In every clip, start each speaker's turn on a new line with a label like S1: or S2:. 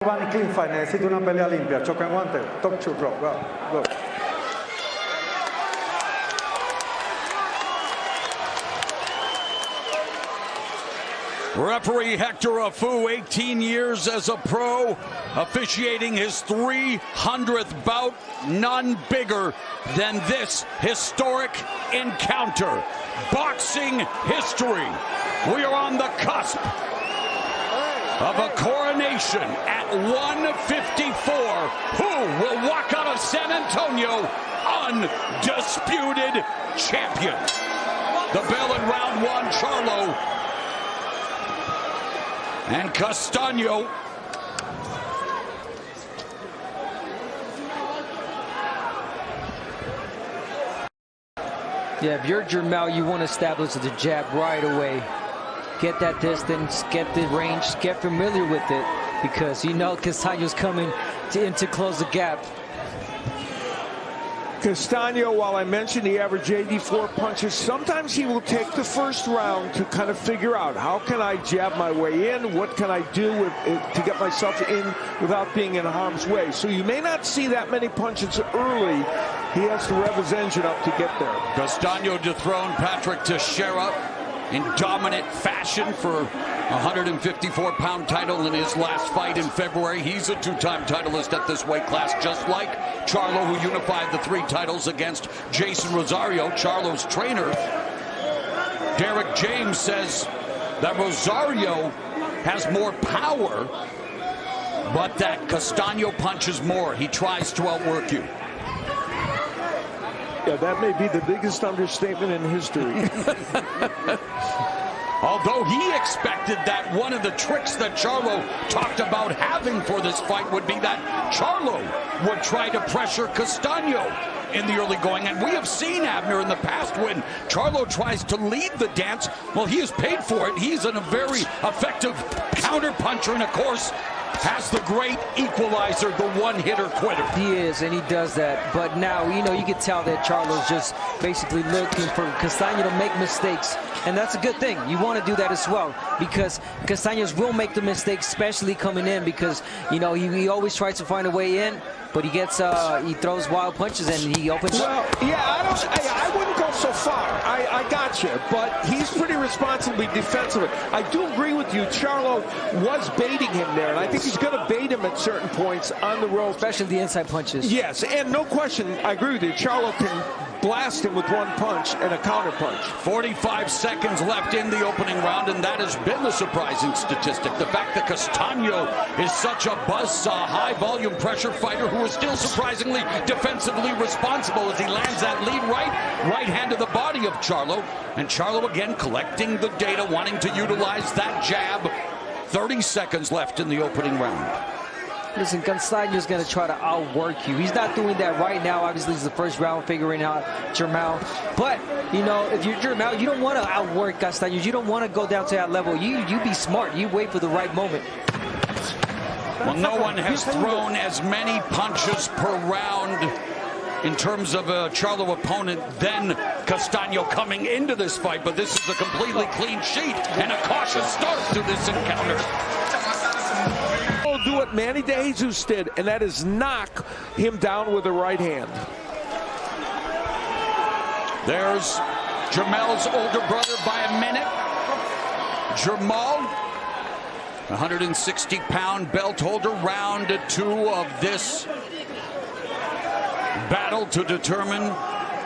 S1: Van clean fight, necesito una pelea limpia, choque en guante, top shoot, bro, go.
S2: Referee Hector Afu, 18 years as a pro, officiating his 300th bout. None bigger than this historic encounter. Boxing history. We are on the cusp of a coronation at 154. Who will walk out of San Antonio undisputed champion? The bell in round one, Charlo and Castaño.
S3: Yeah, if you're Jermel, you want to establish the jab right away. Get that distance, get the range, get familiar with it, because you know Castaño's coming in to close the gap.
S4: Castaño, while I mentioned he averaged 84 punches, sometimes he will take the first round to kind of figure out, how can I jab my way in? What can I do to get myself in without being in harm's way? So you may not see that many punches early. He has to rev his engine up to get there.
S2: Castaño dethroned Patrick Teixeira in dominant fashion for a 154-pound title in his last fight in February. He's a two-time titleist at this weight class, just like Charlo, who unified the 3 titles against Jason Rosario. Charlo's trainer, Derek James, says that Rosario has more power, but that Castaño punches more. He tries to outwork you.
S4: Yeah, that may be the biggest understatement in history.
S2: Although he expected that one of the tricks that Charlo talked about having for this fight would be that Charlo would try to pressure Castaño in the early going. And we have seen, Abner, in the past when Charlo tries to lead the dance, well, he is paid for it. He's a very effective counter-puncher, and of course, has the great equalizer, the one-hitter quitter.
S3: He is, and he does that. But now, you know, you can tell that Charlo's just basically looking for Castaño to make mistakes. And that's a good thing. You want to do that as well, because Castaños will make the mistakes, especially coming in, because, you know, he always tries to find a way in, but he gets, he throws wild punches and he opens up.
S4: Yeah, I wouldn't go so far. I got you, but he's pretty responsibly defensive. I do agree with you. Charlo was baiting him there, and I think he's going to bait him at certain points on the road.
S3: Especially the inside punches.
S4: Yes, and no question, I agree with you. Charlo can blast him with one punch and a counter punch.
S2: 45 seconds left in the opening round, and that has been the surprising statistic. The fact that Castaño is such a buzzsaw, high-volume pressure fighter who is still surprisingly defensively responsible as he lands that lead right hand to the body of Charlo. And Charlo again collecting the data, wanting to utilize that jab. 30 seconds left in the opening round.
S3: Listen, Castaño's going to try to outwork you. He's not doing that right now. Obviously, it's the first round, figuring out Jermel. But, you know, if you're Jermel, you don't want to outwork Castaño. You don't want to go down to that level. You be smart. You wait for the right moment.
S2: Well, no one has thrown as many punches per round in terms of a Charlo opponent than Castaño coming into this fight. But this is a completely clean sheet and a cautious start to this encounter.
S4: Do what Manny De Jesus did, and that is knock him down with the right hand.
S2: There's Jermel's older brother by a minute. Jermel, 160-pound belt holder, round 2 of this battle to determine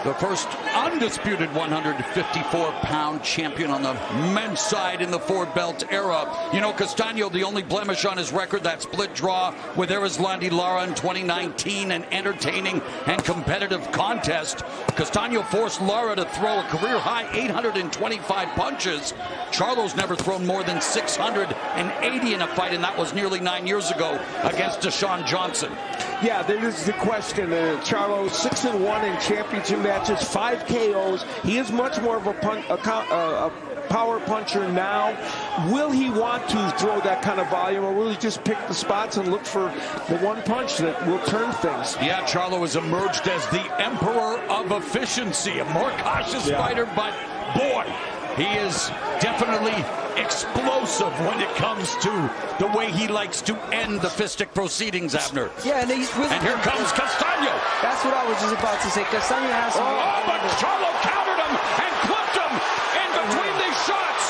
S2: the first undisputed 154-pound champion on the men's side in the 4-belt era. You know, Castaño, the only blemish on his record, that split draw with Erislandy Lara in 2019, an entertaining and competitive contest. Castaño forced Lara to throw a career-high 825 punches. Charlo's never thrown more than 680 in a fight, and that was nearly 9 years ago against Deshaun Johnson.
S4: Yeah, there is the question. Charlo 6-1 in championship matches, 5 KOs. He is much more of a power puncher now. Will he want to throw that kind of volume, or will he just pick the spots and look for the one punch that will turn things?
S2: Yeah, Charlo has emerged as the emperor of efficiency, a more cautious fighter, but boy, he is definitely explosive when it comes to the way he likes to end the fistic proceedings, Abner.
S3: Yeah, and he's really...
S2: And here comes Castaño.
S3: That's what I was just about to say. Castaño has some...
S2: Oh, but Charlo countered him and clipped him in between these shots.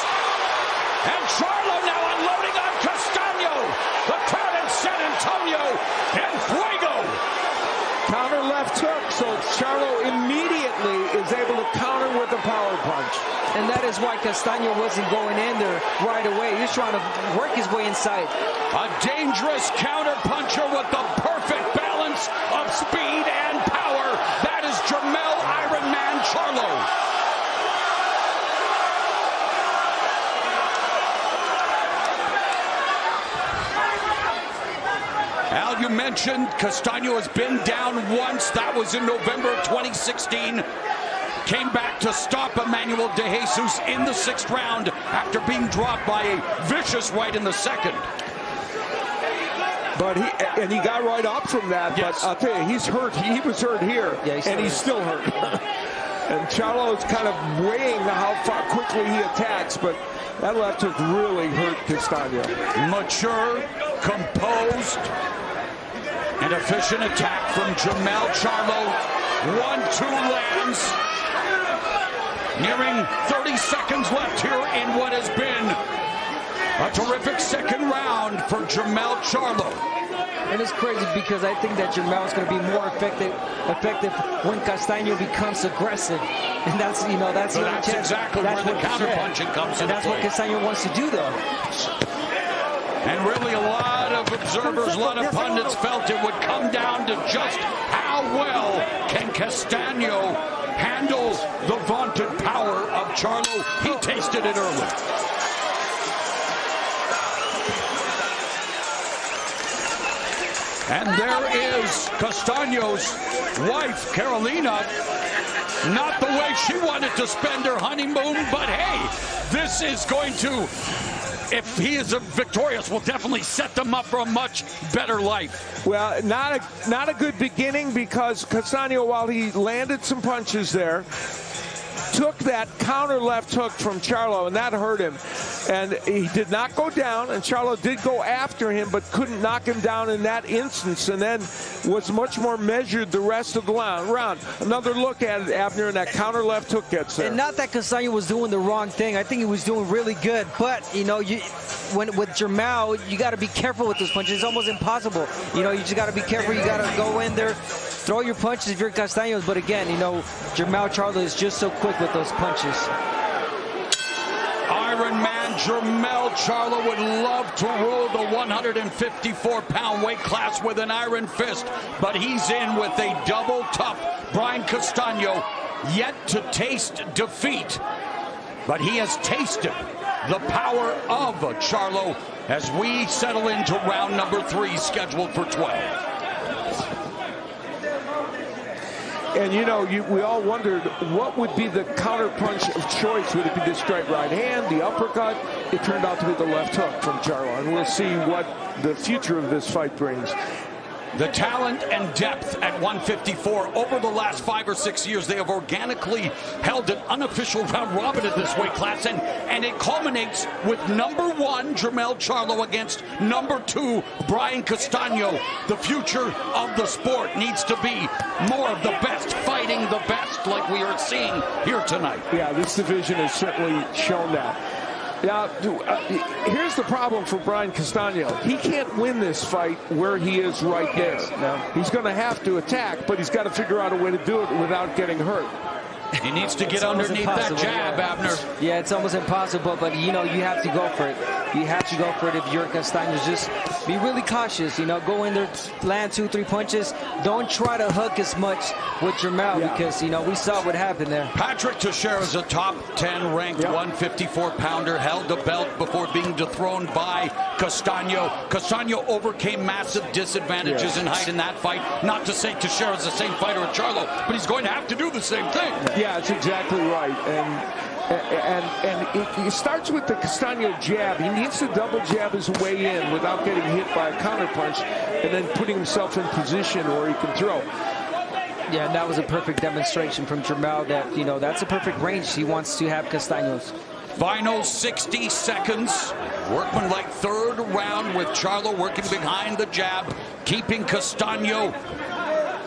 S2: And Charlo now unloading on Castaño. The crowd in San Antonio in fuego.
S4: Counter left hook, so Charlo immediately is able to counter with a power punch.
S3: And that is why Castaño wasn't going in there right away. He was trying to work his way inside.
S2: A dangerous counter puncher with the perfect balance of speed and power. That is Jermel Iron Man Charlo. Al, you mentioned Castaño has been down once. That was in November of 2016. Came back to stop Emmanuel De Jesus in the 6th round after being dropped by a vicious right in the 2nd.
S4: But he got right up from that.
S2: Yes.
S4: But I'll tell you, he's hurt. He was hurt here,
S3: yeah,
S4: he's still hurt. And Charlo is kind of weighing how far quickly he attacks, but that left hook really hurt Castaño.
S2: Mature, composed, and efficient attack from Jermel Charlo. 1-2 lands. Nearing 30 seconds left here in what has been a terrific 2nd round for Jermel Charlo.
S3: And it's crazy because I think that Jermel is going to be more effective when Castaño becomes aggressive. And that's, you know, that's
S2: exactly where the counter-punching comes into play.
S3: And that's what Castaño wants to do, though.
S2: And really a lot of observers, a lot of pundits felt it would come down to just how well can Castaño handle the vaunted power of Charlo. He tasted it early. And there is Castaño's wife, Carolina. Not the way she wanted to spend her honeymoon, but hey, this is going to, if he is victorious, will definitely set them up for a much better life.
S4: Well, not a good beginning because Castaño, while he landed some punches there, took that counter left hook from Charlo, and that hurt him. And he did not go down, and Charlo did go after him, but couldn't knock him down in that instance, and then was much more measured the rest of the round. Another look at it, Abner, and that counter left hook gets there.
S3: And not that Castaño was doing the wrong thing. I think he was doing really good, but, you know, with Jermel, you got to be careful with those punches. It's almost impossible. You know, you just got to be careful. You got to go in there, throw your punches if you're Castaño. But again, you know, Jermel Charlo is just so quick with those punches.
S2: Iron Man Jermel Charlo would love to rule the 154-pound weight class with an iron fist, but he's in with a double tough Braian Kastaiño, yet to taste defeat. But he has tasted the power of Charlo as we settle into round number 3, scheduled for 12.
S4: And, you know, we all wondered what would be the counter punch of choice. Would it be the straight right hand, the uppercut? It turned out to be the left hook from Charlo. And we'll see what the future of this fight brings.
S2: The talent and depth at 154. Over the last 5 or 6 years, they have organically held an unofficial round robin at this weight class, and it culminates with number 1 Jermel Charlo against number 2 Braian Kastaiño. The future of the sport needs to be more of the best fighting the best, like we are seeing here tonight.
S4: Yeah, this division has certainly shown that. Now, here's the problem for Braian Kastaiño. He can't win this fight where he is right there. Now, he's going to have to attack, but he's got to figure out a way to do it without getting hurt.
S2: He needs to get underneath that jab, Abner.
S3: Yeah, it's almost impossible, but, you know, you have to go for it. You have to go for it if you're Castaño. Just be really cautious, you know, go in there, land 2-3 punches. Don't try to hook as much with Jermel because, you know, we saw what happened there.
S2: Patrick Teixeira is a top 10 ranked 154-pounder, held the belt before being dethroned by Kastaiño. Kastaiño overcame massive disadvantages in height in that fight. Not to say Teixeira is the same fighter as Charlo, but he's going to have to do the same thing.
S4: Yeah, that's exactly right. And it starts with the Kastaiño jab. He needs to double jab his way in without getting hit by a counterpunch and then putting himself in position where he can throw.
S3: Yeah, and that was a perfect demonstration from Jermel that, you know, that's a perfect range he wants to have Castaño's.
S2: Final 60 seconds. Workman-like third round with Charlo working behind the jab, keeping Castaño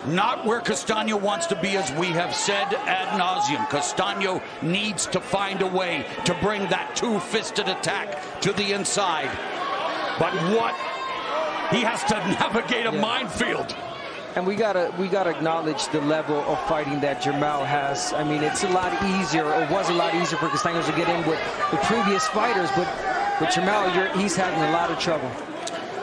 S2: not where Castaño wants to be, as we have said ad nauseum. Castaño needs to find a way to bring that two-fisted attack to the inside. But what? He has to navigate a minefield.
S3: And we gotta acknowledge the level of fighting that Jermel has. I mean, it's a lot easier, or was a lot easier for Castaño to get in with the previous fighters, but with Jermel, he's having a lot of trouble.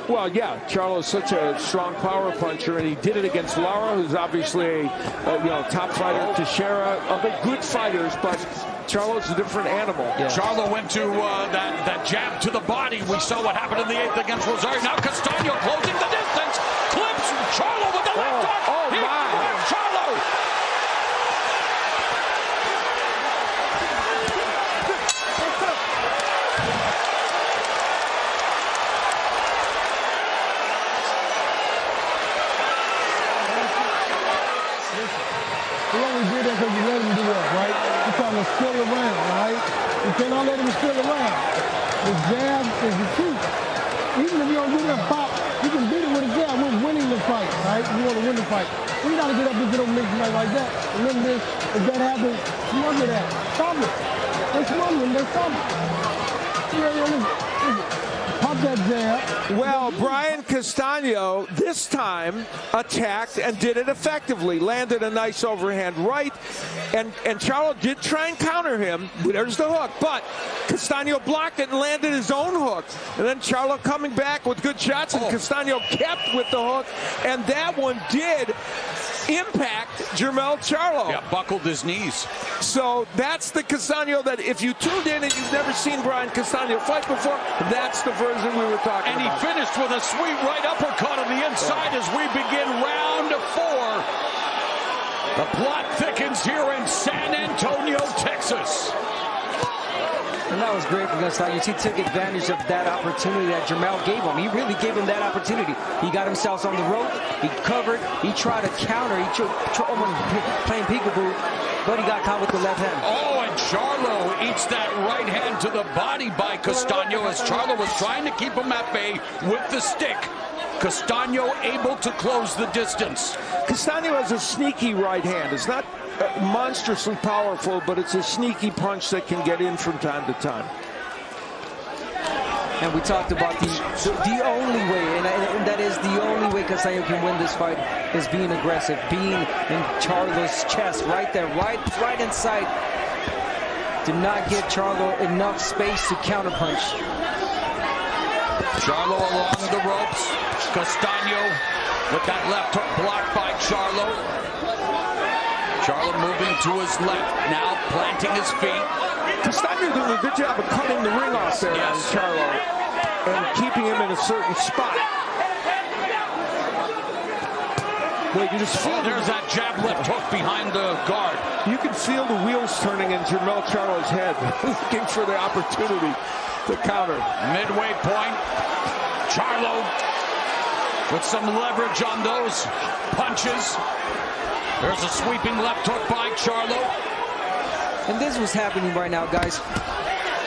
S4: Well, yeah, Charlo's such a strong power puncher, and he did it against Lara, who's obviously a top fighter. Teixeira, other good fighters, but Charlo's a different animal.
S2: Yeah. Charlo went to that jab to the body. We saw what happened in the 8th against Rosario. Now Castaño closing the distance, clips Charlo with the left hook.
S4: Oh my!
S2: Charlo!
S5: We only did that because you let him do that, right? You're trying to spill around, right? You cannot let him spill around. The jab is the key. Even if you don't do that pop, you can beat it with a jab. We're winning the fight, right? You want to win the fight. We got to get up into those mixed fight like that. Remember this, if that happens, smother that. Stop it. They're smothering, they're stopping. Listen. Pop that jab.
S4: Well, Braian Kastaiño this time attacked and did it effectively. Landed a nice overhand right, and Charlo did try and counter him. There's the hook, but Kastaiño blocked it and landed his own hook. And then Charlo coming back with good shots, and Kastaiño kept with the hook, and that one did impact Jermel Charlo.
S2: Yeah, buckled his knees.
S4: So that's the Kastaiño that if you tuned in and you've never seen Braian Kastaiño fight before, that's the version we were talking about.
S2: And he finished with a sweet right uppercut on the inside as we begin round 4. The plot thickens here in San Antonio, Texas.
S3: And that was great for Castaño. He took advantage of that opportunity that Jermel gave him. He really gave him that opportunity. He got himself on the rope. He covered. He tried to counter. He tried playing peekaboo, but he got caught with the left hand.
S2: Oh, and Charlo eats that right hand to the body by Castaño as Charlo was trying to keep him at bay with the stick. Castaño able to close the distance.
S4: Castaño has a sneaky right hand. It's not monstrously powerful, but it's a sneaky punch that can get in from time to time.
S3: And we talked about the only way, and that is the only way Castaño can win this fight, is being aggressive, being in Charlo's chest, right there, right inside. Did not give Charlo enough space to counterpunch.
S2: Charlo along the ropes. Castaño with that left hook blocked by Charlo. Charlo moving to his left, now planting his feet.
S4: Castaño doing a good job of cutting the ring off there on Charlo and keeping him in a certain spot. Wait, you just feel
S2: there's that jab left hook behind the guard.
S4: You can feel the wheels turning in Jermel Charlo's head, looking for the opportunity to counter.
S2: Midway point, Charlo with some leverage on those punches. There's a sweeping left hook by Charlo.
S3: And this was happening right now, guys.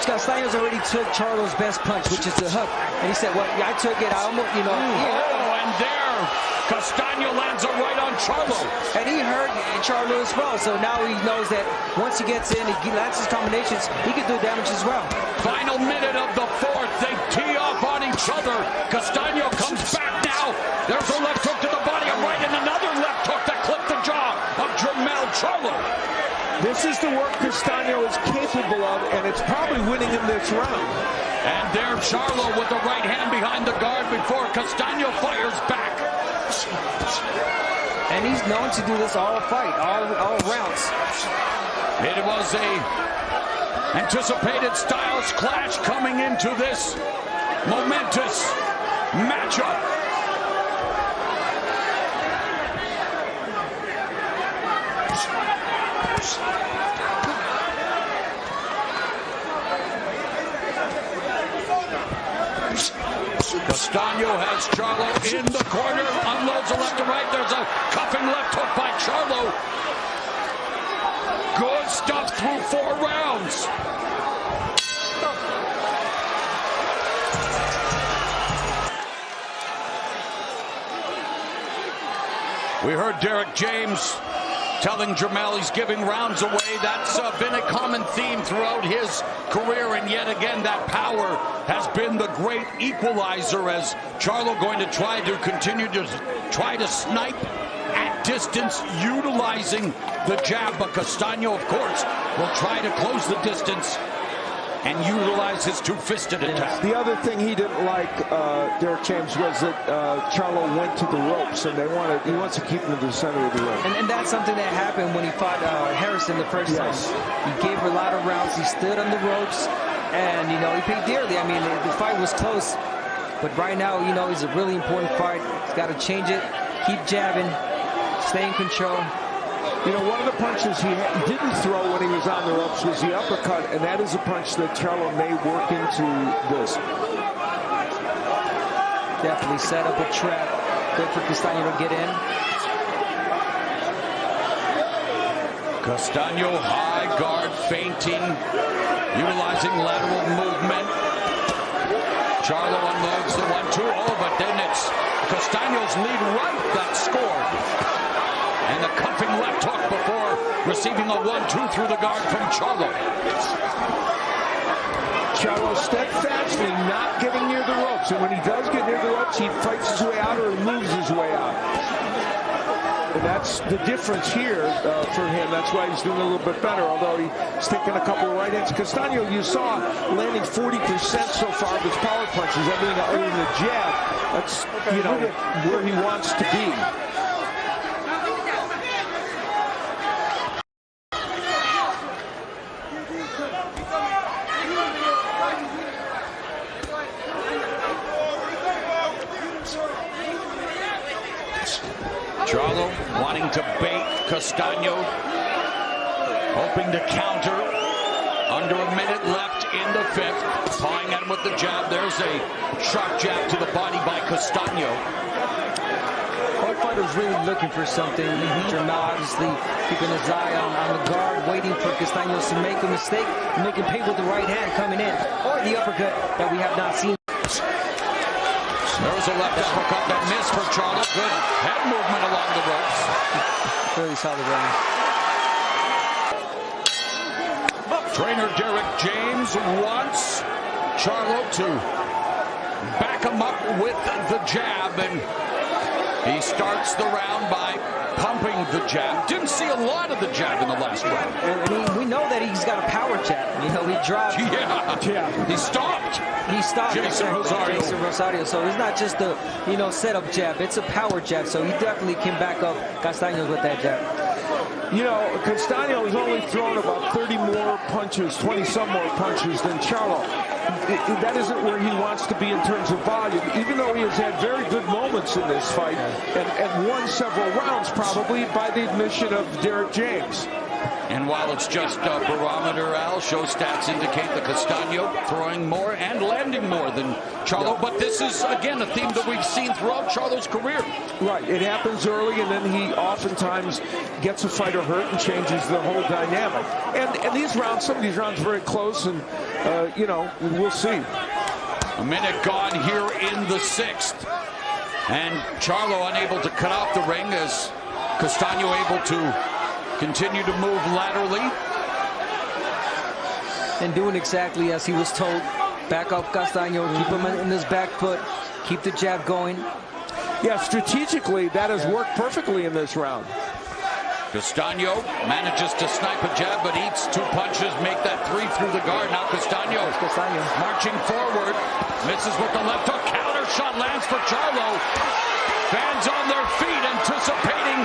S3: Castaño's already took Charlo's best punch, which is the hook. And he said, well, yeah, I took it. I almost,
S2: Oh, and there, Castaño lands a right on Charlo.
S3: And he hurt Charlo as well. So now he knows that once he gets in, he lands his combinations, he can do damage as well.
S2: Final minute of the 4th. They tee off on each other. Castaño comes back now. There's a left hook to the body, a right, and another left hook that clipped the jaw of Джермел Чарло.
S4: This is the work Castaño is capable of, and it's probably winning him this round.
S2: And there Charlo with the right hand behind the guard before Castaño fires back.
S3: And he's known to do this all fight, all rounds.
S2: It was a anticipated styles clash coming into this momentous matchup. Castaño has Charlo in the corner, unloads a left to right. There's a cuffing left hook by Charlo. Good stuff through 4 rounds. We heard Derek James telling Jermel he's giving rounds away. That's been a common theme throughout his career, and yet again that power has been the great equalizer, as Charlo going to try to continue to snipe at distance, utilizing the jab, but Castaño, of course, will try to close the distance and utilize his two-fisted attack.
S4: The other thing he didn't like, Derek James, was that Charlo went to the ropes, and he wants to keep him in the center of the ring.
S3: And that's something that happened when he fought Harrison the first time. He gave her a lot of rounds. He stood on the ropes, and, you know, he paid dearly. I mean, the fight was close, but right now, you know, it's a really important fight. He's got to change it, keep jabbing, stay in control.
S4: You know, one of the punches he didn't throw when he was on the ropes was the uppercut, and that is a punch that Charlo may work into this.
S3: Definitely set up a trap. Good for Castaño to get in.
S2: Castaño high guard feinting, utilizing lateral movement. Charlo unloads the 1-2. Oh, but then it's Castaño's lead right that scored. And the cuffing left hook before receiving a 1-2 through the guard from Charlo.
S4: Charlo steadfastly not getting near the ropes, and when he does get near the ropes, he fights his way out or moves his way out. And that's the difference here for him. That's why he's doing a little bit better, although he's taking a couple of right hands. Castaño, you saw, landing 40% so far of his power punches, everything other than the jab. That's, you know, where he wants to be.
S2: Charlo wanting to bait Castaño, hoping to counter. Under a minute left in the fifth. Pawing at him with the jab. There's a sharp jab to the body by Castaño.
S3: Both fighters really looking for something. Jermel obviously keeping his eye on the guard, waiting for Castaño to make a mistake, and make him pay with the right hand coming in, or the uppercut that we have not seen.
S2: There's a left uppercut that missed for Charlo. Good head movement along the ropes.
S3: Really solid round.
S2: Trainer Derek James wants Charlo to back him up with the jab, and he starts the round by pumping the jab. Didn't see a lot of the jab in the last round.
S3: And we know that he's got a power jab. You know, he dropped.
S2: Yeah. He stopped.
S3: He stopped
S2: Jason Rosario.
S3: So it's not just a, you know, setup jab. It's a power jab. So he definitely can back up Castaño with that jab.
S4: You know, Castaño has only thrown about 30 more punches, 20-some more punches than Charlo. That isn't where he wants to be in terms of volume, even though he has had very good moments in this fight and won several rounds, probably by the admission of Derek James.
S2: And while it's just a barometer, Al, show stats indicate that Castaño throwing more and landing more than Charlo. But this is, again, a theme that we've seen throughout Charlo's career.
S4: Right. It happens early, and then he oftentimes gets a fighter hurt and changes the whole dynamic. And these rounds, some of these rounds, very close, and, you know, we'll see.
S2: A minute gone here in the sixth. And Charlo unable to cut off the ring as Castaño able to continue to move laterally.
S3: And doing exactly as he was told. Back up Castaño, keep him in his back foot, keep the jab going.
S4: Yeah, strategically, that has worked perfectly in this round.
S2: Castaño manages to snipe a jab, but eats two punches, make that three through the guard. Now Castaño marching forward, misses with the left hook, counter shot lands for Charlo. Fans on their feet anticipating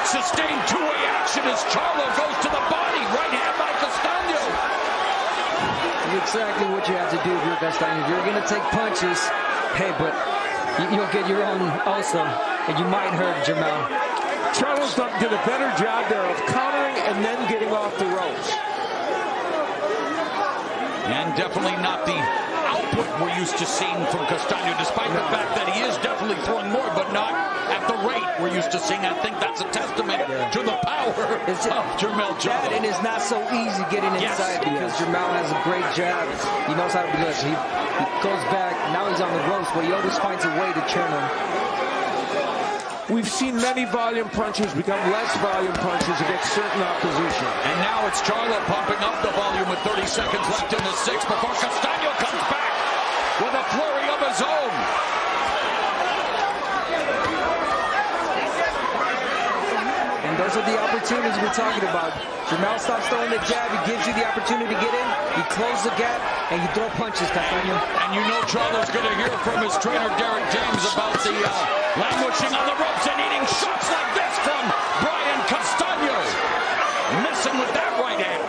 S2: sustained two-way action as Charlo goes to the body. Right hand by Castaño.
S3: Exactly what you have to do if you're Castaño. If you're going to take punches, hey, but you'll get your own also, and you might hurt Jermel.
S4: Charlo's did a better job there of countering and then getting off the ropes.
S2: And definitely not the output we're used to seeing from Castaño, despite the fact that he is definitely throwing more, but not at the rate we're used to seeing. I think that's a testament to the power of Джермел Чарло.
S3: And it's not so easy getting inside because Jermel has a great jab. He knows how to do it. He goes back. Now he's on the ropes, but he always finds a way to turn him.
S4: we've seen many volume punches become less volume punches against certain opposition.
S2: And now it's Charlo pumping up the volume with 30 seconds left in the sixth before Castaño comes back with a flurry of his own.
S3: And those are the opportunities we're talking about. Jermel stops throwing the jab. He gives you the opportunity to get in. You close the gap, and you throw punches, Castaño.
S2: And you know Charlo's going to hear from his trainer, Derek James, about the languishing on the ropes and eating shots like this from Braian Kastaiño. Missing with that right hand.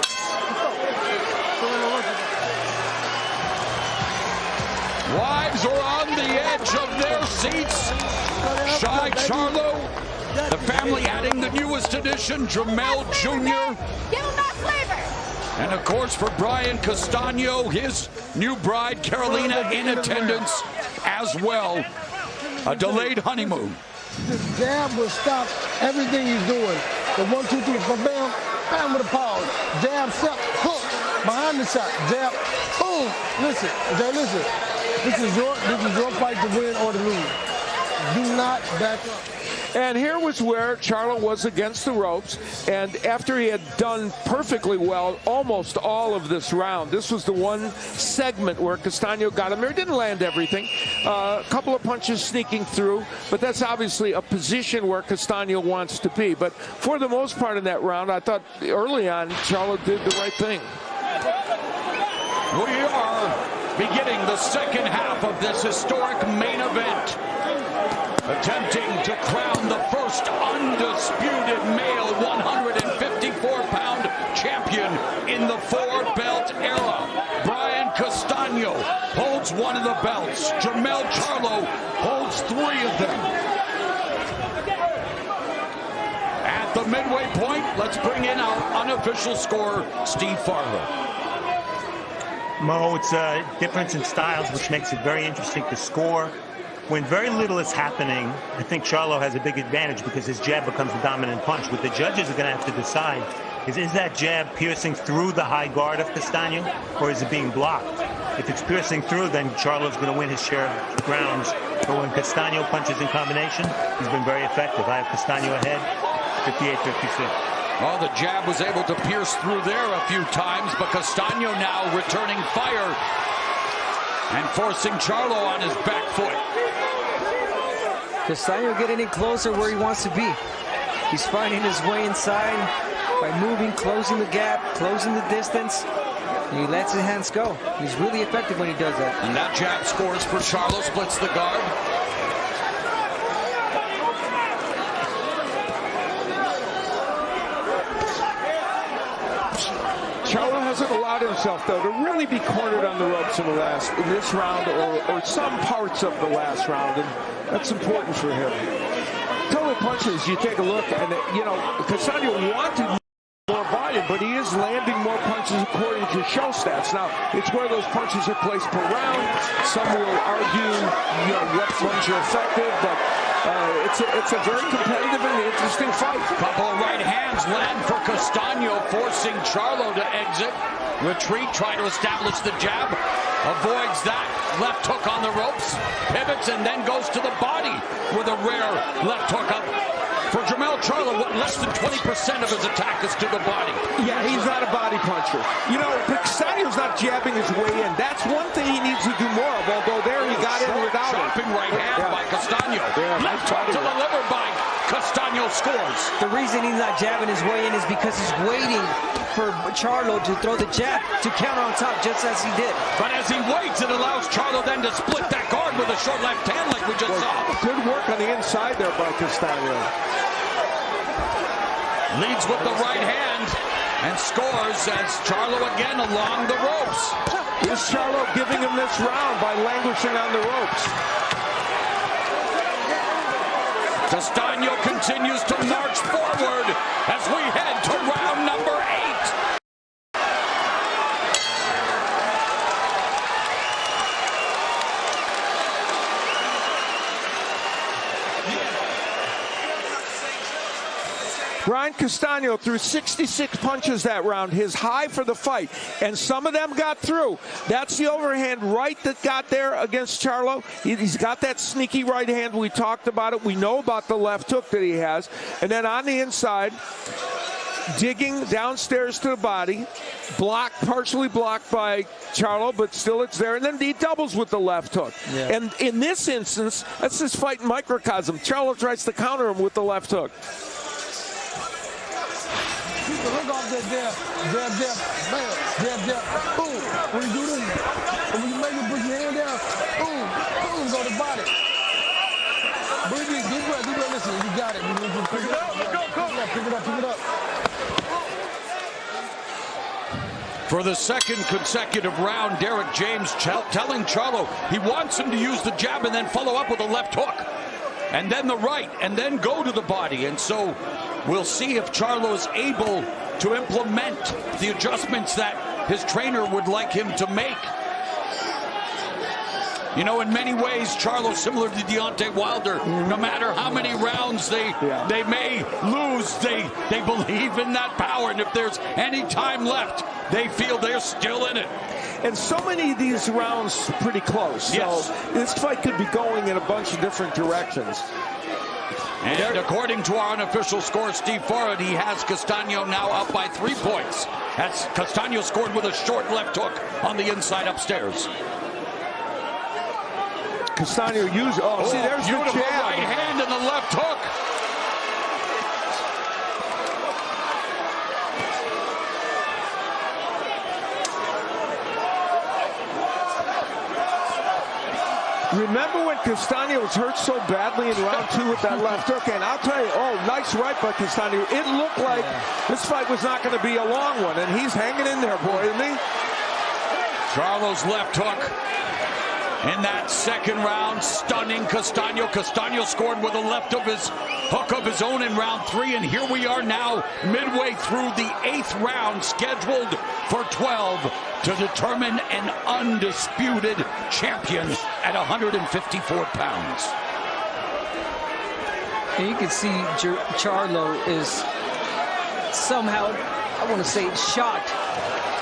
S2: Wives are on the edge of their seats. Shy Charlo, the family adding the newest addition, Jermel Jr.
S6: Give him that flavor.
S2: And of course for Braian Kastaiño, his new bride Carolina in attendance as well. A delayed honeymoon.
S5: This jab will stop everything he's doing. The 1, 2, 3, bam, bam with a pause. Jab, step, hook, behind the shot, jab, boom. Listen, Jay, listen. This is your fight to win or to lose. Do not back up.
S4: And here was where Charlo was against the ropes, and after he had done perfectly well almost all of this round, this was the one segment where Castaño got him there. He didn't land everything. A couple of punches sneaking through, but that's obviously a position where Castaño wants to be. But for the most part in that round, I thought early on Charlo did the right thing.
S2: We are beginning the second half of this historic main event. Attempting to crown the first undisputed male 154-pound champion in the four-belt era. Braian Kastaiño holds one of the belts. Джермел Чарло holds three of them. At the midway point, let's bring in our unofficial scorer, Steve Farlow.
S7: Mo, it's a difference in styles, which makes it very interesting to score. When very little is happening, I think Charlo has a big advantage because his jab becomes the dominant punch. What the judges are going to have to decide is that jab piercing through the high guard of Castaño, or is it being blocked? If it's piercing through, then Charlo's going to win his share of grounds. But when Castaño punches in combination, he's been very effective. I have Castaño ahead, 58-56.
S2: Well, the jab was able to pierce through there a few times, but Castaño now returning fire and forcing Charlo on his back foot.
S3: Castaño getting in closer where he wants to be. He's finding his way inside by moving, closing the gap, closing the distance. And he lets his hands go. He's really effective when he does that.
S2: And that jab scores for Charlo, splits the guard.
S4: Charlo hasn't allowed himself, though, to really be cornered on the ropes in this round or some parts of the last round, and that's important for him. Total punches, you take a look, and Castaño wanted more volume, but he is landing more punches according to show stats. Now, it's where those punches are placed per round. Some will argue, what ones are effective, but it's a very competitive and interesting fight.
S2: Couple of right hands land for Castaño, forcing Charlo to exit. Retreat, try to establish the jab. Avoids that. Left hook on the ropes. Pivots and then goes to the body with a rare left hook up. For Jermel Charlo, less than 20% of his attack is to the body.
S4: Yeah, he's not a body puncher. Castaño's not jabbing his way in. That's one thing he needs to do more of, although there he got in without it.
S2: Chopping right hand by Castaño. Left hook to the liver by Castaño scores.
S3: The reason he's not jabbing his way in is because he's waiting for Charlo to throw the jab to counter on top, just as he did.
S2: But as he waits, it allows Charlo then to split that guard with a short left hand like we just saw.
S4: Good work on the inside there by Castaño.
S2: Leads with the right hand and scores as Charlo again along the ropes.
S4: Is Charlo giving him this round by languishing on the ropes?
S2: Castaño continues to march forward as we head to round number 8.
S4: Braian Kastaniõ threw 66 punches that round, his high for the fight, and some of them got through. That's the overhand right that got there against Charlo. He's got that sneaky right hand. We talked about it. We know about the left hook that he has. And then on the inside, digging downstairs to the body, partially blocked by Charlo, but still it's there. And then he doubles with the left hook. Yeah. And in this instance, that's just fight in microcosm. Charlo tries to counter him with the left hook.
S5: Keep the hook off that jab, jab, bam, jab, jab, boom. When you do this, and when you make it, put your hand down, boom, boom, go to body. Breathe in, deep breath, listen, you got it. Pick it up, let's go, pick it up, pick it up.
S2: For the second consecutive round, Derek James telling Charlo he wants him to use the jab and then follow up with a left hook. And then the right, and then go to the body. And so we'll see if Charlo's able to implement the adjustments that his trainer would like him to make. You know, in many ways, Charlo's similar to Deontay Wilder. No matter how many rounds they may lose, they believe in that power. And if there's any time left, they feel they're still in it.
S4: And so many of these rounds pretty close.
S2: Yes.
S4: So this fight could be going in a bunch of different directions.
S2: And according to our unofficial score, Steve Forrest, he has Castaño now up by 3 points. That's Castaño scored with a short left hook on the inside upstairs.
S4: Castaño used, see, there's the
S2: beautiful
S4: jab.
S2: Right hand and the left hook.
S4: Remember when Castaño was hurt so badly in round 2 with that left hook? And I'll tell you, nice right by Castaño. It looked like this fight was not going to be a long one, and he's hanging in there, boy, isn't he?
S2: Charlo's left hook in that second round, stunning Castaño. Castaño scored with a left of his hook of his own in round 3, and here we are now midway through the 8th round, scheduled for 12 to determine an undisputed champion at 154 pounds.
S3: And you can see Charlo is somehow, I want to say, shocked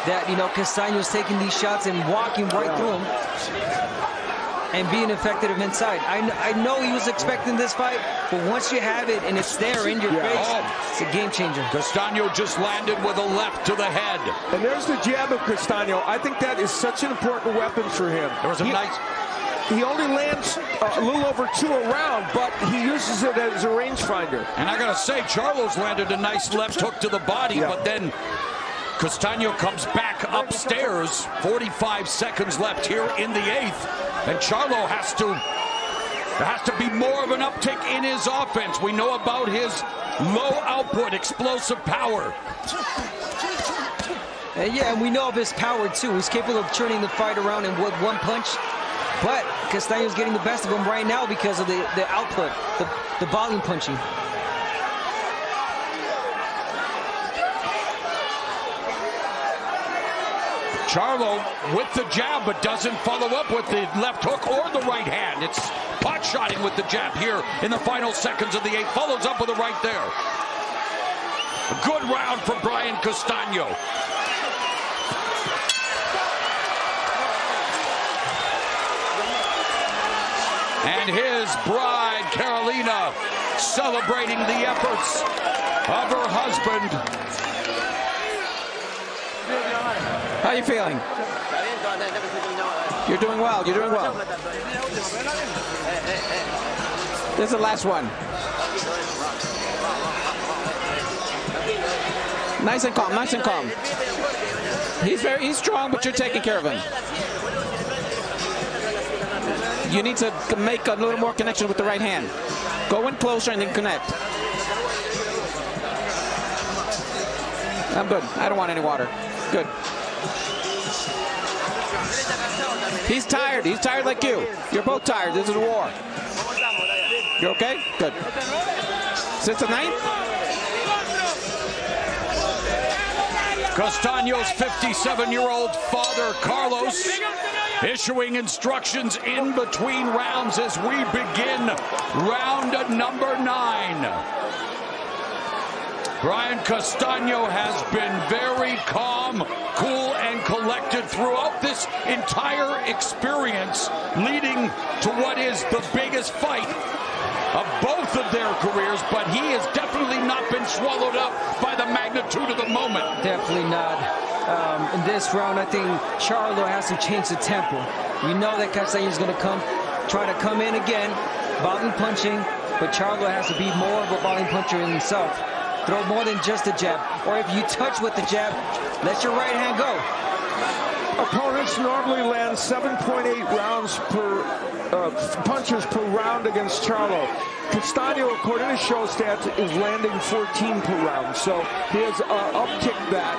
S3: that, you know, Castaño's taking these shots and walking right through him and being effective inside. I know he was expecting this fight, but once you have it and it's there in your face, it's a game changer.
S2: Castaño just landed with a left to the head.
S4: And there's the jab of Castaño. I think that is such an important weapon for him.
S2: There was a nice...
S4: He only lands a little over 2 a round, but he uses it as a rangefinder.
S2: And I gotta say, Charlo's landed a nice left hook to the body, but then Castaño comes back upstairs. 45 seconds left here in the 8th. And Charlo has to be more of an uptick in his offense. We know about his low output, explosive power.
S3: And we know of his power too. He's capable of turning the fight around in one punch. But Castaño's getting the best of him right now because of the output, the volume punching.
S2: Charlo with the jab, but doesn't follow up with the left hook or the right hand. It's pot-shotting with the jab here in the final seconds of the 8th. Follows up with a right there. A good round for Braian Kastaniõ. And his bride, Carolina, celebrating the efforts of her husband.
S6: How are you feeling? You're doing well. You're doing well. This is the last one. Nice and calm. Nice and calm. He's strong, but you're taking care of him. You need to make a little more connection with the right hand. Go in closer and then connect. I'm good. I don't want any water. Good. He's tired. He's tired like you. You're both tired. This is a war. You okay? Good. Since the 9th?
S2: Castaño's 57-year-old father, Carlos, issuing instructions in between rounds as we begin round number 9. Braian Kastanyio has been very calm, cool, and collected throughout this entire experience, leading to what is the biggest fight of both of their careers, but he has definitely not been swallowed up by the magnitude of the moment.
S3: Definitely not. In this round, I think Charlo has to change the tempo. We know that Castaño is going to try to come in again, volley punching, but Charlo has to be more of a volley puncher himself. Throw more than just a jab. Or if you touch with the jab, let your right hand go.
S4: Opponents normally land 7.8 rounds per punches per round against Charlo. Castaño, according to show stats, is landing 14 per round. So he has upticked that,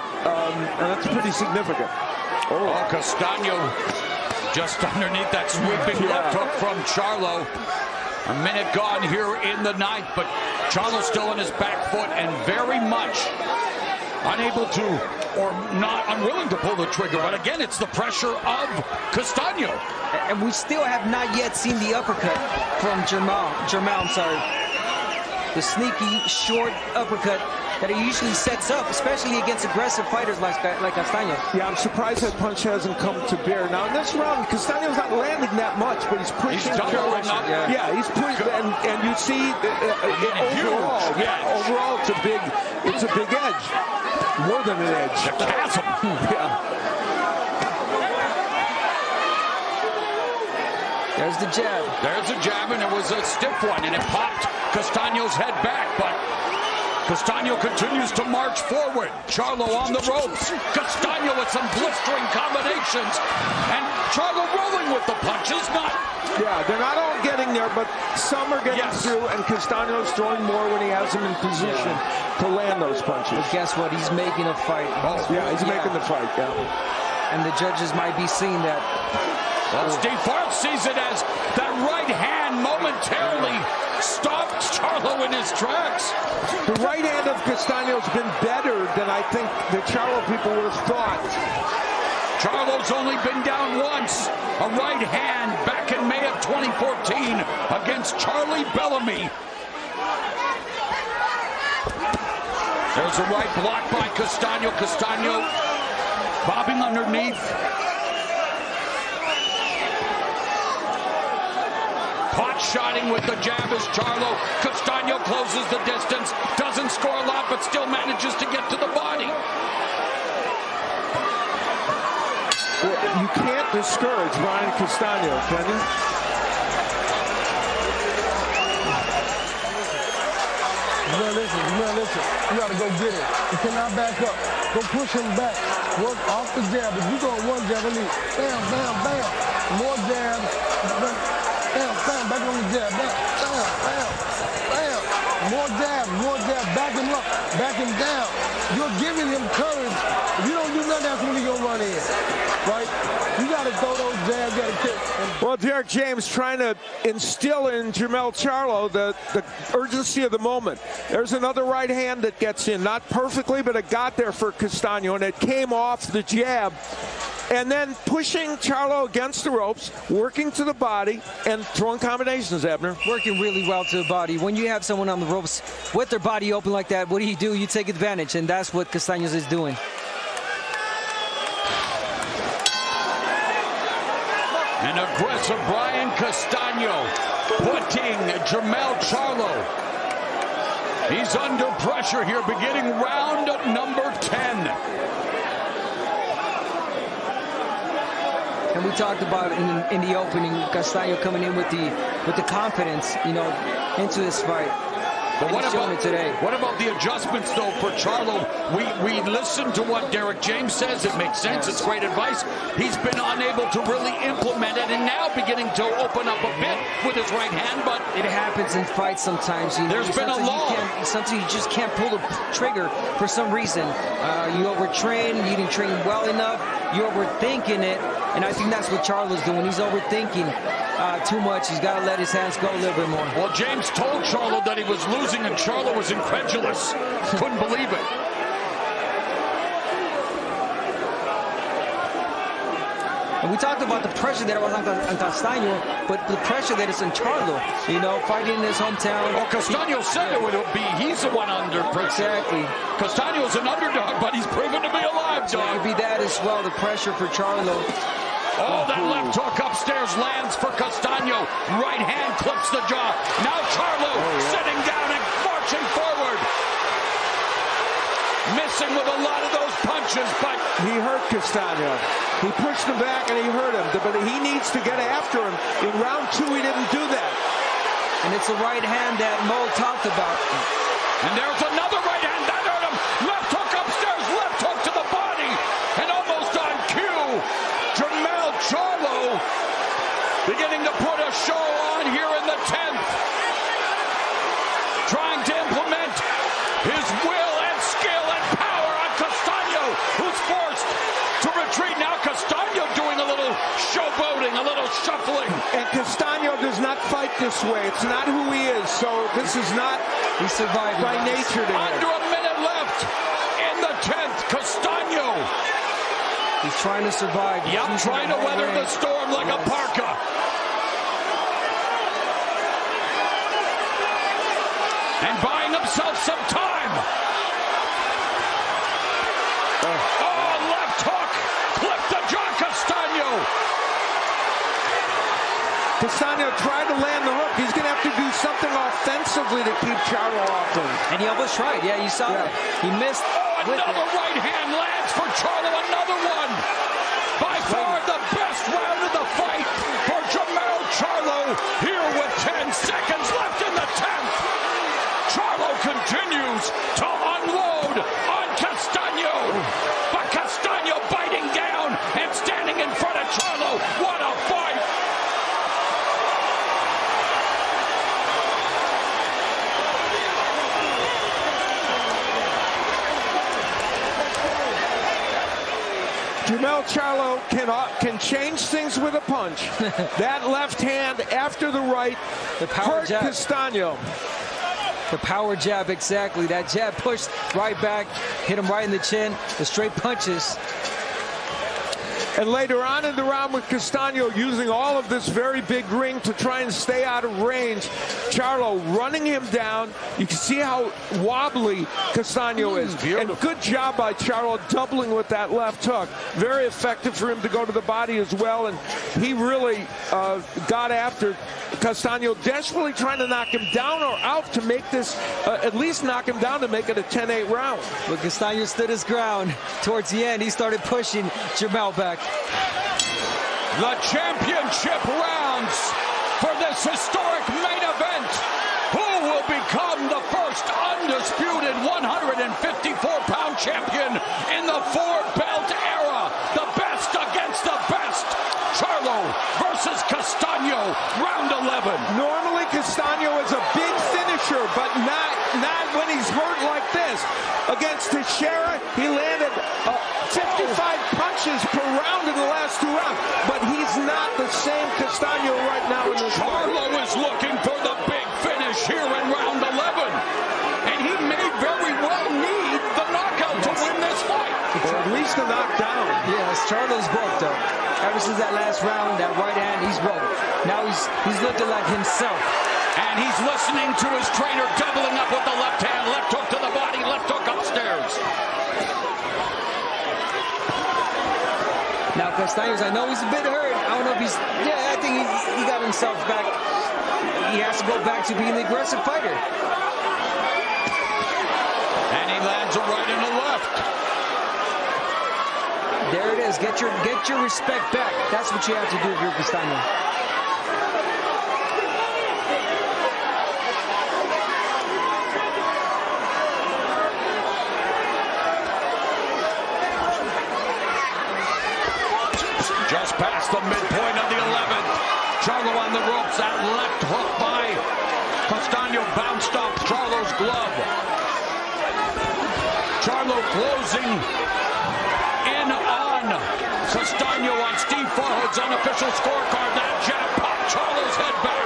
S4: and that's pretty significant.
S2: Oh, Castaño just underneath that sweeping left hook from Charlo. A minute gone here in the ninth, but Charlo still on his back foot and very much unable to, or not unwilling to pull the trigger. But again, it's the pressure of Castaño.
S3: And we still have not yet seen the uppercut from Джермел, I'm sorry. The sneaky, short uppercut that he usually sets up, especially against aggressive fighters like Castaño.
S4: Yeah, I'm surprised that punch hasn't come to bear. Now, in this round, Castaño's not landing that much, but he's pushing.
S2: He's doubling up.
S4: Yeah, he's pushing, and you see overall, it's a big edge. More than an edge.
S2: A chasm.
S3: There's the jab.
S2: There's a jab, and it was a stiff one, and it popped Castaño's head back, but Castaño continues to march forward. Charlo on the ropes. Castaño with some blistering combinations, and Charlo rolling with the punches.
S4: Yeah, they're not all getting there, but some are getting through, and Castaño's throwing more when he has them in position to land those punches.
S3: But guess what? He's making a fight.
S4: Yeah, he's making the fight,
S3: And the judges might be seeing that.
S2: Well, Steve Farr sees it as that right hand momentarily stopped Charlo in his tracks.
S4: The right hand of Castaño's been better than I think the Charlo people would have thought.
S2: Charlo's only been down once. A right hand back in May of 2014 against Charlie Bellamy. There's a right block by Castaño. Castaño bobbing underneath. Pot-shotting with the jab is Charlo. Castaño closes the distance. Doesn't score a lot, but still manages to get to the body.
S4: You can't discourage Braian Kastanyio, can you?
S5: Listen. You got to go get it. You cannot back up. Go push him back. Work off the jab. If you go one jab, bam, bam, bam. More jab. Bam, bam, back on the jab. Bam, bam, bam, bam. More jab. Back him up. Back him down. You're giving him courage. If you don't do nothing, that's when he's going to run in. Right? You got to throw those jabs, you got to kick.
S4: Well, Derek James trying to instill in Jermel Charlo the urgency of the moment. There's another right hand that gets in. Not perfectly, but it got there for Castaño, and it came off the jab. And then pushing Charlo against the ropes, working to the body, and throwing combinations, Abner.
S3: Working really well to the body. When you have someone on the ropes with their body open like that, what do? You take advantage, and that's what Castaño is doing.
S2: An aggressive Braian Kastanyio putting Jermel Charlo. He's under pressure here, beginning round number 10.
S3: And we talked about in the opening, Castaño coming in with the confidence, into this fight.
S2: But what
S3: what
S2: about the adjustments, though, for Charlo? We listened to what Derek James says. It makes sense. It's great advice. He's been unable to really implement it, and now beginning to open up a bit with his right hand. But
S3: it happens in fights sometimes.
S2: There's been a lull.
S3: Sometimes you just can't pull the trigger for some reason. You overtrain. You didn't train well enough. You're overthinking it, and I think that's what Charlo's doing. He's overthinking too much. He's got to let his hands go a little bit more.
S2: Well, James told Charlo that he was losing, and Charlo was incredulous. Couldn't believe it.
S3: And we talked about the pressure that was on Castaño, but the pressure that is in Charlo, you know, fighting in his hometown.
S2: Oh, Castaño said it would be. He's the one under pressure.
S3: Exactly.
S2: Castaño's an underdog, but he's proven to be a live
S3: So it
S2: dog.
S3: could be that as well, the pressure for Charlo.
S2: Oh, that left hook upstairs lands for Castaño. Right hand clips the jaw. Now Charlo sitting down and marching forward. Missing with a lot of those punches, but
S4: He hurt Castaño. He pushed him back and he hurt him, but he needs to get after him. In round 2, he didn't do that.
S3: And it's the right hand that Mo talked about.
S2: and there's another right hand that hurt him. Left hook upstairs, left hook to the body, and almost on cue, Джермел Чарло beginning to put a show on here in the 10th, trying to implement his will and skill and power on Castaño, who's forced to retreat. Now Castaño doing a little showboating, a little shuffling.
S4: And Castaño does not fight this way. It's not who he is. So this is not
S3: He survived
S4: by nature to him.
S2: Under a minute left in the 10th, Castaño.
S3: He's trying to survive.
S2: Yep,
S3: He's
S2: trying to
S3: in the
S2: weather the
S3: range.
S2: storm like a parka. And buying himself some time. Oh, left hook. Clip the jaw, Castaño.
S4: Castaño tried to land the hook. He's going to have to do something offensively to keep Charlo off him.
S3: And he almost tried. Yeah, you saw that. He missed.
S2: Oh,
S3: with
S2: another
S3: it.
S2: right hand lands for Charlo. Another one. By far the best round of the fight for Джермел Чарло. Here with 10 seconds left in the 10th. Charlo continues to unload on Castaño. But Castaño biting down and standing in front of Charlo. What a fight.
S4: Джермел Чарло can change things with a punch. That left hand after the right
S3: The power
S4: hurt
S3: jab.
S4: Castaño.
S3: The power jab, exactly. That jab pushed right back, hit him right in the chin. The straight punches.
S4: And later on in the round with Castaño using all of this very big ring to try and stay out of range, Charlo running him down. You can see how wobbly Castaño is. And good job by Charlo doubling with that left hook. Very effective for him to go to the body as well. And he really got after Castaño, desperately trying to knock him down or out to make this, at least knock him down to make it a 10-8 round.
S3: But Castaño stood his ground. Towards the end, he started pushing Jermel back.
S2: The championship rounds for this historic main event. Who will become the first undisputed 154-pound champion in the four-belt era? The best against the best. Charlo versus Castaño, round 11.
S4: Normally Castaño is a big finisher, but not when he's hurt like this. Against Teixeira, he landed 55 punches per round in the last 2 rounds, but he's not the same Castaño right now in this fight.
S2: Charlo is looking for the big finish here in round 11, and he may very well need the knockout to win this fight.
S4: Or at least a knockdown.
S3: Yes, Charlo's broke though. Ever since that last round, that right hand, he's broke. Now he's looking like himself.
S2: And he's listening to his trainer, doubling up with the left hand, left hook to the body, left hook upstairs.
S3: Now Castaño's, I know he's a bit hurt. I don't know if he's, yeah, I think he got himself back. He has to go back to being the aggressive fighter.
S2: And he lands a right and a left.
S3: There it is. Get your respect back. That's what you have to do if you're Castaño.
S2: Just past the midpoint of the 11th. Charlo on the ropes. That left hook by Castaño bounced off Charlo's glove. Charlo closing in on Castaño on Steve Farhood's unofficial scorecard. That jab popped Charlo's head back.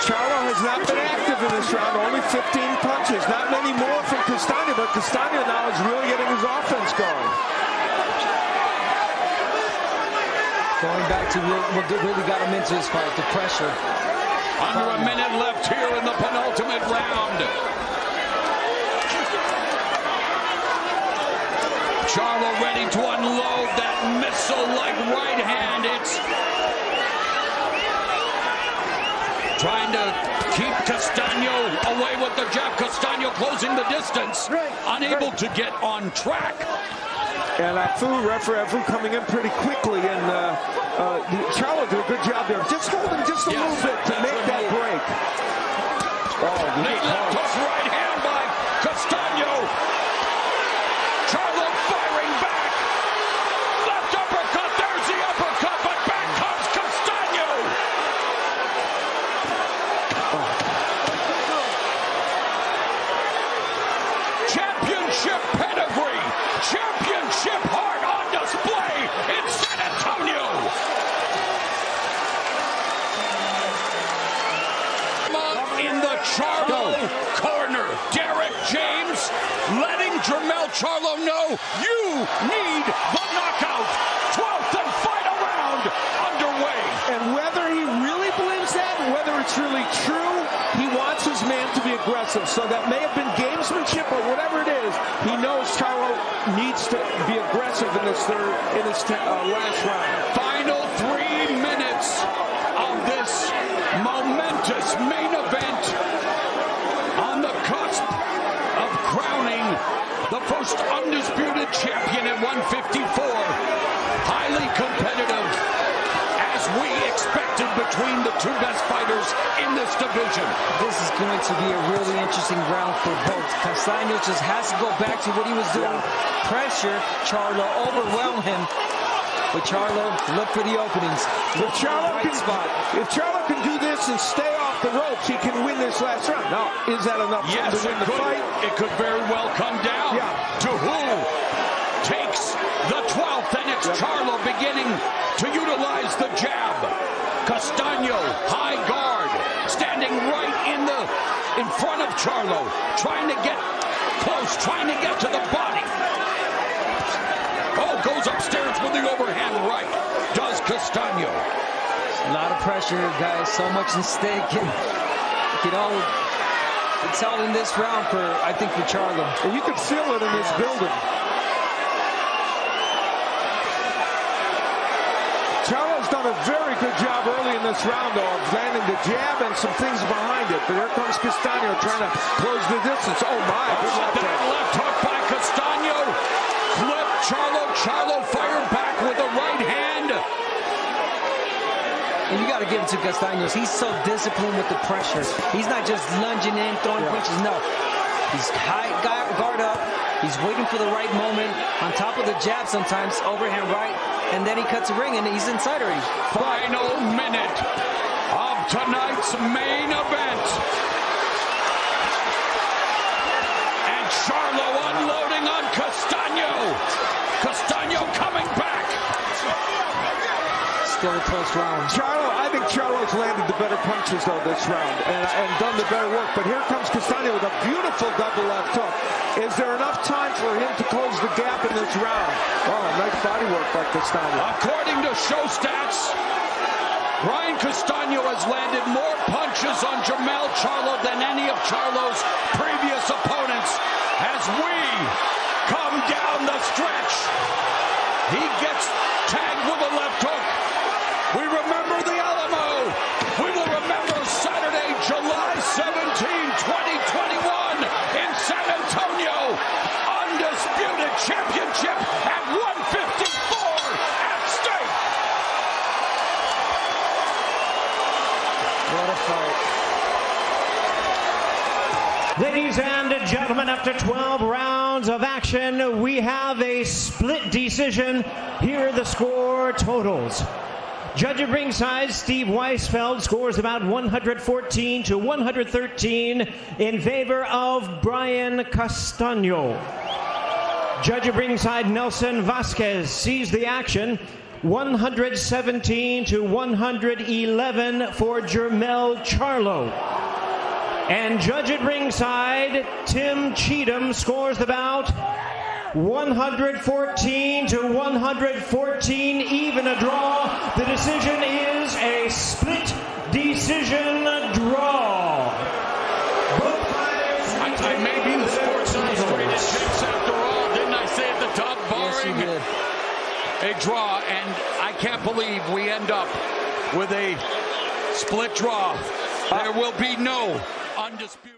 S4: Charlo has not been active in this round, only 15 punches. Not many more from Castaño, but Castaño now is really getting his offense going.
S3: to what really got him into this fight, the pressure.
S2: Under a minute left here in the penultimate round. Charlo ready to unload that missile-like right hand. It's trying to keep Castaño away with the jab. Castaño closing the distance, unable to get on track.
S4: And referee coming in pretty quickly, and Charlo did a good job there. Just hold him just a little bit to make that break.
S2: Left hook right hand by Castaño. Charlo firing back. Left uppercut. There's the uppercut, but back comes Castaño. Championship pedigree. Championship heart on display in San Antonio. In the Charlo corner, Derek James letting Jermel Charlo know you need the knockout. 12th and final round underway.
S4: And whether he really believes that, whether it's really true, he wants his man to be aggressive. So that may have been gamesmanship or whatever it is. He knows Charlo needs to be aggressive in this last round.
S2: Final 3 minutes of this momentous main event on the cusp of crowning the first undisputed champion at 154. Highly competitive, as we expected, between the two best fighters in this division.
S3: This is going to be a really interesting round for both. Castaño just has to go back to what he was doing. Pressure Charlo, overwhelm him. But Charlo, look for the openings.
S4: If Charlo can do this and stay off the ropes, he can win this last round. Now, is that enough to win the fight?
S2: It could very well come down to who takes the 12th, and it's Charlo beginning to utilize the jab. Castaño, high guard, standing right in front of Charlo, trying to get close, trying to get to the body. Oh, goes upstairs with the overhand right. Does Castaño.
S3: A lot of pressure here, guys. So much at stake. And, it's all in this round I think, for Charlo.
S4: And you can feel it in this building. Charlo's done a very good job early in this round, though, of landing the jab and some things behind it. But here comes Castaño trying to close the distance. Oh, my.
S2: That left hook by Castaño. Flip Charlo fired back with a right hand.
S3: And you got to give it to Castaño. He's so disciplined with the pressure. He's not just lunging in, throwing punches. No. He's high guard up. He's waiting for the right moment. On top of the jab sometimes, overhand right. And then he cuts a ring and he's inside already.
S2: Final minute of tonight's main event. And Charlo unloading on Castaño. Castaño coming back.
S3: Still a close round.
S4: I think Charlo's landed the better punches, though, this round and done the better work. But here comes Castaño with a beautiful double left hook. Is there enough time for him to close the gap in this round? Oh, nice body work by Castaño.
S2: According to show stats, Braian Kastaiño has landed more punches on Jermel Charlo than any of Charlo's previous opponents. As we come down the stretch, he gets tagged with a left hook. We remember the Alamo. We will remember Saturday, July 17, 2021 in San Antonio. Undisputed championship at 154 at stake.
S3: What a fight.
S8: Ladies and gentlemen, after 12 rounds of action, we have a split decision. Here are the score totals. Judge at ringside, Steve Weisfeld, scores about 114 to 113 in favor of Braian Kastaiño. Judge at ringside, Nelson Vasquez, sees the action, 117 to 111 for Jermel Charlo. And judge at ringside, Tim Cheatham, scores the bout 114 to 114, even a draw. The decision is a split decision draw. Both fighters.
S2: I may be the Sports Illustrated Chips after all. Didn't I say at the top, barring a draw? And I can't believe we end up with a split draw. There will be no undisputed.